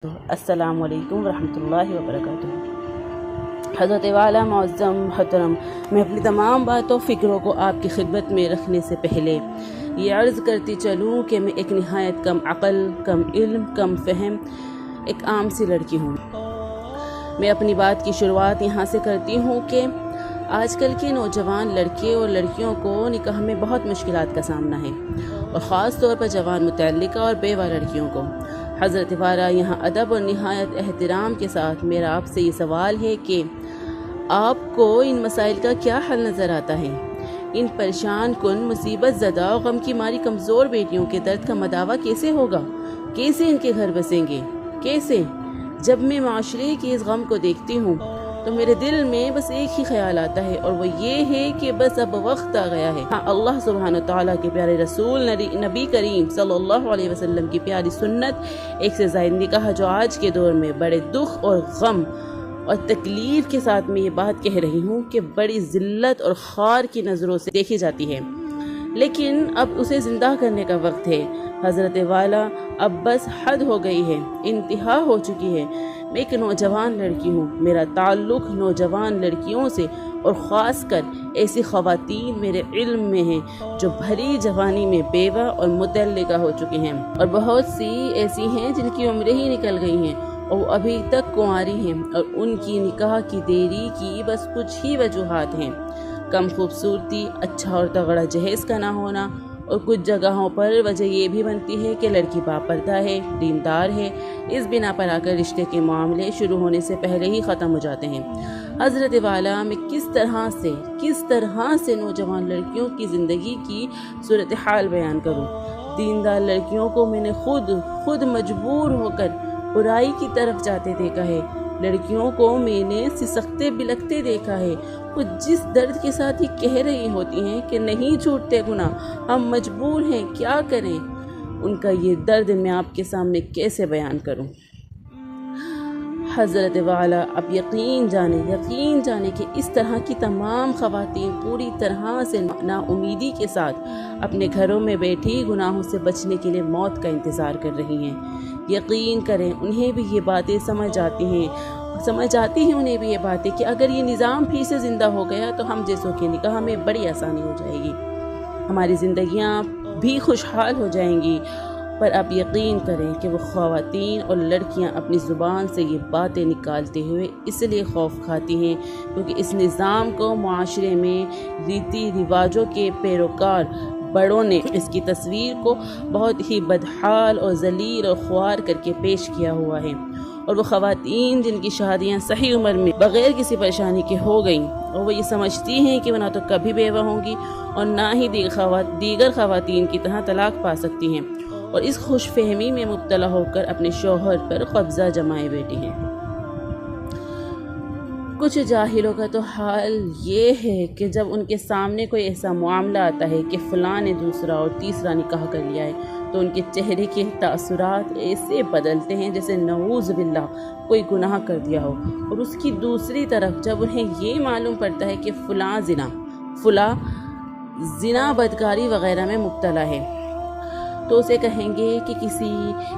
السلام علیکم ورحمۃ اللہ وبرکاتہ۔ حضرت والا معظم محترم، میں اپنی تمام باتوں فکروں کو آپ کی خدمت میں رکھنے سے پہلے یہ عرض کرتی چلوں کہ میں ایک نہایت کم عقل، کم علم، کم فہم ایک عام سی لڑکی ہوں۔ میں اپنی بات کی شروعات یہاں سے کرتی ہوں کہ آج کل کے نوجوان لڑکے اور لڑکیوں کو نکاح میں بہت مشکلات کا سامنا ہے، اور خاص طور پر جوان متعلقہ اور بیوہ لڑکیوں کو۔ حضرت والا یہاں ادب اور نہایت احترام کے ساتھ میرا آپ سے یہ سوال ہے کہ آپ کو ان مسائل کا کیا حل نظر آتا ہے؟ ان پریشان کن، مصیبت زدہ اور غم کی ماری کمزور بیٹیوں کے درد کا مداوع کیسے ہوگا؟ کیسے ان کے گھر بسیں گے؟ کیسے؟ جب میں معاشرے کے اس غم کو دیکھتی ہوں تو میرے دل میں بس ایک ہی خیال آتا ہے، اور وہ یہ ہے کہ بس اب وقت آ گیا ہے۔ اللہ سبحانہ تعالیٰ کے پیارے رسول نبی کریم صلی اللہ علیہ وسلم کی پیاری سنت، ایک سے زائد نکاح، جو آج کے دور میں بڑے دکھ اور غم اور تکلیف کے ساتھ میں یہ بات کہہ رہی ہوں کہ بڑی ذلت اور خار کی نظروں سے دیکھی جاتی ہے، لیکن اب اسے زندہ کرنے کا وقت ہے۔ حضرت والا، اب بس حد ہو گئی ہے، انتہا ہو چکی ہے۔ میں ایک نوجوان لڑکی ہوں، میرا تعلق نوجوان لڑکیوں سے اور خاص کر ایسی خواتین میرے علم میں ہیں جو بھری جوانی میں بیوہ اور مطلقہ ہو چکی ہیں، اور بہت سی ایسی ہیں جن کی عمریں ہی نکل گئی ہیں اور وہ ابھی تک کنواری ہیں، اور ان کی نکاح کی دیری کی بس کچھ ہی وجوہات ہیں: کم خوبصورتی، اچھا اور تگڑا جہیز کا نہ ہونا، اور کچھ جگہوں پر وجہ یہ بھی بنتی ہے کہ لڑکی باپردہ ہے، دیندار ہے۔ اس بنا پر آ کر رشتے کے معاملے شروع ہونے سے پہلے ہی ختم ہو جاتے ہیں۔ حضرت والا، میں کس طرح سے نوجوان لڑکیوں کی زندگی کی صورتحال بیان کروں؟ دیندار لڑکیوں کو میں نے خود مجبور ہو کر برائی کی طرف جاتے دیکھا ہے۔ لڑکیوں کو میں نے سسکتے بلکتے دیکھا ہے، وہ جس درد کے ساتھ یہ کہہ رہی ہوتی ہیں کہ نہیں چھوٹتے گناہ، ہم مجبور ہیں، کیا کریں؟ ان کا یہ درد میں آپ کے سامنے کیسے بیان کروں؟ حضرت والا، اب یقین جانے کہ اس طرح کی تمام خواتین پوری طرح سے نا امیدی کے ساتھ اپنے گھروں میں بیٹھی گناہوں سے بچنے کے لیے موت کا انتظار کر رہی ہیں۔ یقین کریں، انہیں بھی یہ باتیں سمجھ آتی ہیں انہیں بھی یہ باتیں کہ اگر یہ نظام پھر سے زندہ ہو گیا تو ہم جیسوں کے نکاح میں بڑی آسانی ہو جائے گی، ہماری زندگیاں بھی خوشحال ہو جائیں گی۔ پر اب یقین کریں کہ وہ خواتین اور لڑکیاں اپنی زبان سے یہ باتیں نکالتے ہوئے اس لیے خوف کھاتی ہیں کیونکہ اس نظام کو معاشرے میں ریتی رواجوں کے پیروکار بڑوں نے اس کی تصویر کو بہت ہی بدحال اور ذلیل اور خوار کر کے پیش کیا ہوا ہے، اور وہ خواتین جن کی شادیاں صحیح عمر میں بغیر کسی پریشانی کے ہو گئیں، اور وہ یہ سمجھتی ہیں کہ وہ نہ تو کبھی بیوہ ہوں گی اور نہ ہی دیگر خواتین کی طرح طلاق پا سکتی ہیں، اور اس خوش فہمی میں مبتلا ہو کر اپنے شوہر پر قبضہ جمائے بیٹھی ہیں۔ کچھ جاہلوں کا تو حال یہ ہے کہ جب ان کے سامنے کوئی ایسا معاملہ آتا ہے کہ فلاں نے دوسرا اور تیسرا نکاح کر لیا ہے تو ان کے چہرے کے تاثرات ایسے بدلتے ہیں جیسے نعوذ باللہ کوئی گناہ کر دیا ہو، اور اس کی دوسری طرف جب انہیں یہ معلوم پڑتا ہے کہ فلاں زنا بدکاری وغیرہ میں مبتلا ہے تو اسے کہیں گے کہ کسی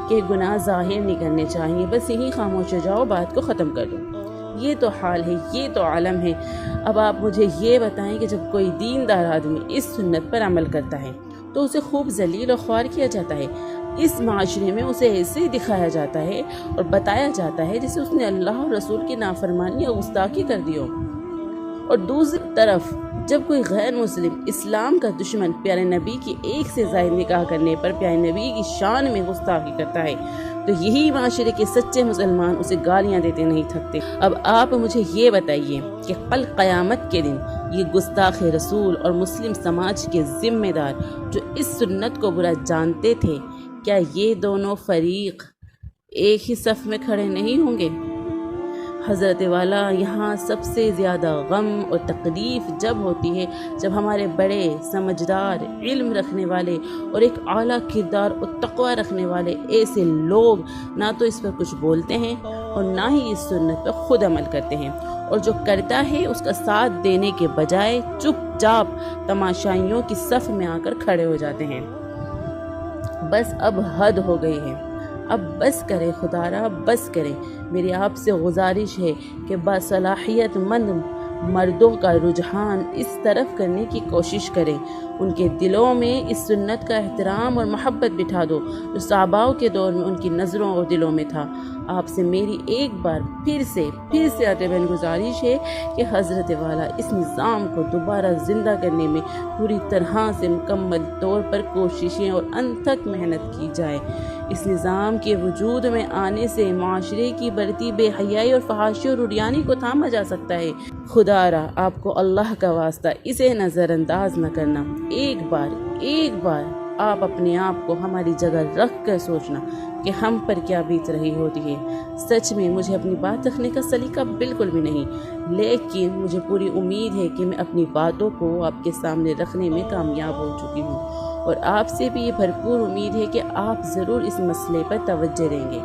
کے گناہ ظاہر نہیں کرنے چاہیے، بس یہیں خاموش ہو جاؤ، بات کو ختم کر دو۔ یہ تو حال ہے، یہ تو عالم ہے۔ اب آپ مجھے یہ بتائیں کہ جب کوئی دیندار آدمی اس سنت پر عمل کرتا ہے تو اسے خوب ذلیل اور خوار کیا جاتا ہے، اس معاشرے میں اسے ایسے ہی دکھایا جاتا ہے اور بتایا جاتا ہے جیسے اس نے اللہ اور رسول کی نافرمانی اور گستاخی کر دی ہو، اور دوسری طرف جب کوئی غیر مسلم، اسلام کا دشمن، پیارے نبی کی ایک سے زائد نکاح کرنے پر پیارے نبی کی شان میں گستاخی کرتا ہے تو یہی معاشرے کے سچے مسلمان اسے گالیاں دیتے نہیں تھکتے۔ اب آپ مجھے یہ بتائیے کہ کل قیامت کے دن یہ گستاخ رسول اور مسلم سماج کے ذمہ دار جو اس سنت کو برا جانتے تھے، کیا یہ دونوں فریق ایک ہی صف میں کھڑے نہیں ہوں گے؟ حضرت والا، یہاں سب سے زیادہ غم اور تکلیف جب ہوتی ہے جب ہمارے بڑے سمجھدار، علم رکھنے والے اور ایک اعلیٰ کردار اور تقوی رکھنے والے ایسے لوگ نہ تو اس پر کچھ بولتے ہیں اور نہ ہی اس سنت پر خود عمل کرتے ہیں، اور جو کرتا ہے اس کا ساتھ دینے کے بجائے چپ چاپ تماشائیوں کی صف میں آ کر کھڑے ہو جاتے ہیں۔ بس اب حد ہو گئی ہے، اب بس کریں خدارا، بس کریں۔ میری آپ سے گزارش ہے کہ باصلاحیت مند مردوں کا رجحان اس طرف کرنے کی کوشش کریں، ان کے دلوں میں اس سنت کا احترام اور محبت بٹھا دو جو صحاباؤں کے دور میں ان کی نظروں اور دلوں میں تھا۔ آپ سے میری ایک بار پھر سے عاطفاً گزارش ہے کہ حضرت والا اس نظام کو دوبارہ زندہ کرنے میں پوری طرح سے مکمل طور پر کوششیں اور انتھک محنت کی جائے۔ اس نظام کے وجود میں آنے سے معاشرے کی بڑھتی بے حیائی اور فحاشی اور عریانی کو تھاما جا سکتا ہے۔ خدارا آپ کو اللہ کا واسطہ اسے نظر انداز نہ کرنا۔ ایک بار آپ اپنے آپ کو ہماری جگہ رکھ کر سوچنا کہ ہم پر کیا بیت رہی ہوتی ہے۔ سچ میں مجھے اپنی بات رکھنے کا سلیقہ بالکل بھی نہیں، لیکن مجھے پوری امید ہے کہ میں اپنی باتوں کو آپ کے سامنے رکھنے میں کامیاب ہو چکی ہوں، اور آپ سے بھی یہ بھرپور امید ہے کہ آپ ضرور اس مسئلے پر توجہ دیں گے۔